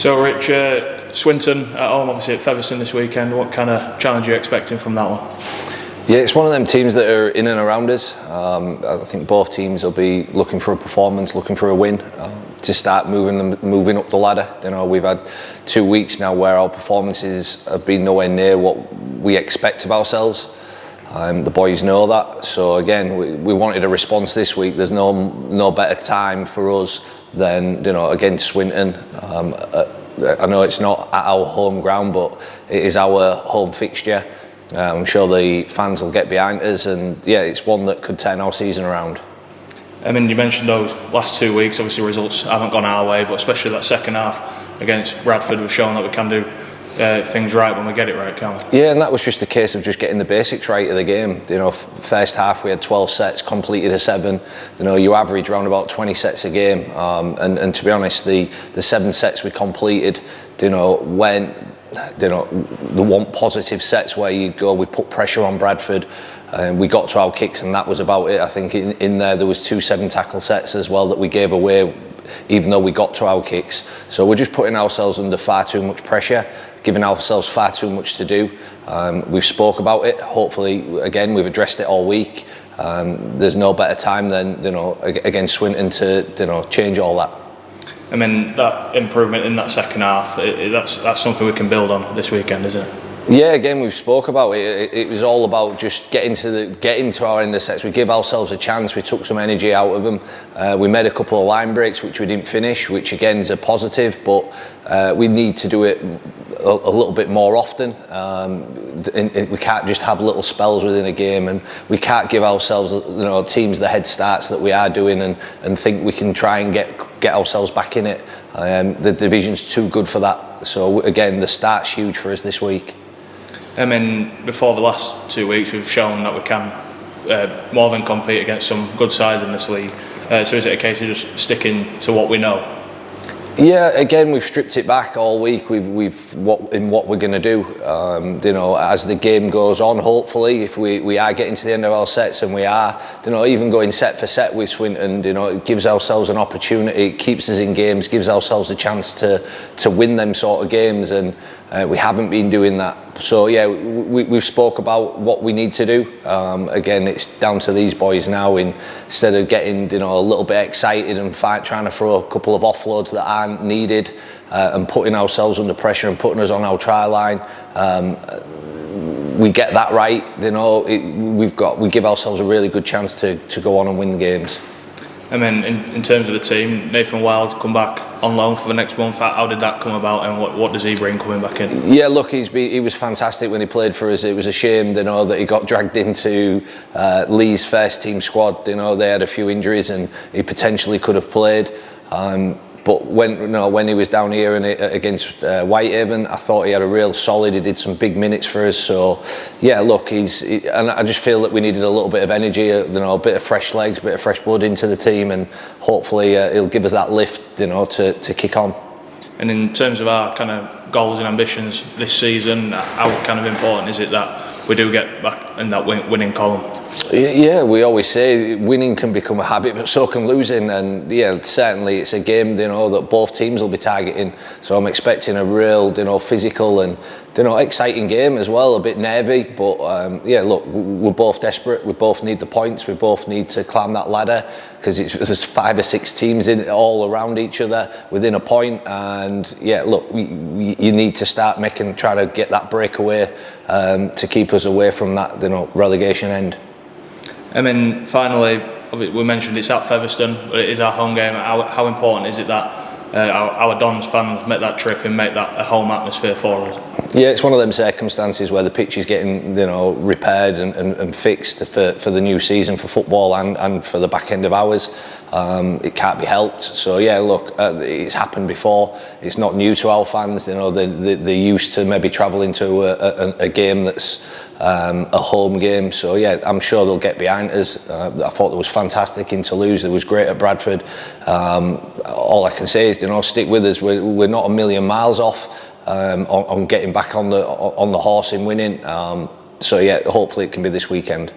So Rich, Swinton at home, obviously at Featherstone this weekend. What kind of challenge are you expecting from that one? Yeah, it's one of them teams that are in and around us. I think both teams will be looking for a performance, looking for a win to start moving up the ladder. You know, we've had 2 weeks now where our performances have been nowhere near what we expect of ourselves. The boys know that. So again, we wanted a response this week. There's no better time for us than, you know, against Swinton. I know it's not at our home ground, but it is our home fixture. I'm sure the fans will get behind us, and yeah, it's one that could turn our season around. I mean, you mentioned those last 2 weeks. Obviously, results haven't gone our way, but especially that second half against Bradford, we've shown that we can do things right when we get it right, can't we? Yeah, and that was just a case of just getting the basics right of the game. You know, first half we had 12 sets, completed a 7. You know, you average around about 20 sets a game, and to be honest, the 7 sets we completed, you know, when, you know, the one positive sets where you go, we put pressure on Bradford, and we got to our kicks, and that was about it. I think in there was 2 7-tackle sets as well that we gave away, even though we got to our kicks. So we're just putting ourselves under far too much pressure, giving ourselves far too much to do. We've spoke about it. Hopefully, again, we've addressed it all week. There's no better time than, you know, against Swinton to, you know, change all that. I mean, that improvement in that second half, that's something we can build on this weekend, isn't it? Yeah, again, we've spoke about it. It was all about just getting to our end of sets. We gave ourselves a chance. We took some energy out of them. We made a couple of line breaks which we didn't finish, which again is a positive, but we need to do it a little bit more often. We can't just have little spells within a game, and we can't give ourselves, you know, teams the head starts that we are doing and think we can try and get ourselves back in it. The division's too good for that. So again, the start's huge for us this week. I mean, before the last 2 weeks, we've shown that we can more than compete against some good sides in this league. So is it a case of just sticking to what we know? Yeah, again, we've stripped it back all week. We've what we're going to do. You know, as the game goes on, hopefully, if we are getting to the end of our sets, and we are, you know, even going set for set with Swinton, you know, it gives ourselves an opportunity. It keeps us in games, gives ourselves a chance to win them sort of games, and we haven't been doing that. So yeah, we've spoke about what we need to do. Again, it's down to these boys now. Instead of getting, you know, a little bit excited and trying to throw a couple of offloads that aren't needed, and putting ourselves under pressure and putting us on our try line. We get that right, you know. We give ourselves a really good chance to go on and win the games. I mean, in terms of the team, Nathan Wild come back on loan for the next month. How did that come about, and what does he bring coming back in? Yeah, look, he was fantastic when he played for us. It was a shame, you know, that he got dragged into Lee's first team squad. You know, they had a few injuries, and he potentially could have played. But when he was down here and against Whitehaven, I thought he had a real solid. He did some big minutes for us. So yeah, look, and I just feel that we needed a little bit of energy, you know, a bit of fresh legs, a bit of fresh blood into the team, and hopefully he'll give us that lift, you know, to kick on. And in terms of our kind of goals and ambitions this season, how kind of important is it that we do get back in that winning column? Yeah, we always say winning can become a habit, but so can losing. And yeah, certainly it's a game, you know, that both teams will be targeting. So I'm expecting a real, you know, physical and, you know, exciting game as well. A bit nervy, but yeah, look, we're both desperate. We both need the points. We both need to climb that ladder, because there's 5 or 6 teams all around each other within a point. And yeah, look, you need to start trying to get that breakaway to keep us away from that, you know, relegation end. I mean, finally, we mentioned it's at Featherstone, but it is our home game. How important is it that our Dons fans make that trip and make that a home atmosphere for us? Yeah, it's one of them circumstances where the pitch is getting, you know, repaired and fixed for the new season for football and for the back end of ours. It can't be helped. So yeah, look, it's happened before. It's not new to our fans. You know, they're used to maybe travelling to a game that's a home game. So yeah, I'm sure they'll get behind us. I thought it was fantastic in Toulouse. It was great at Bradford. All I can say is, you know, stick with us. We're not a million miles off on getting back on the horse in winning. So yeah, hopefully it can be this weekend.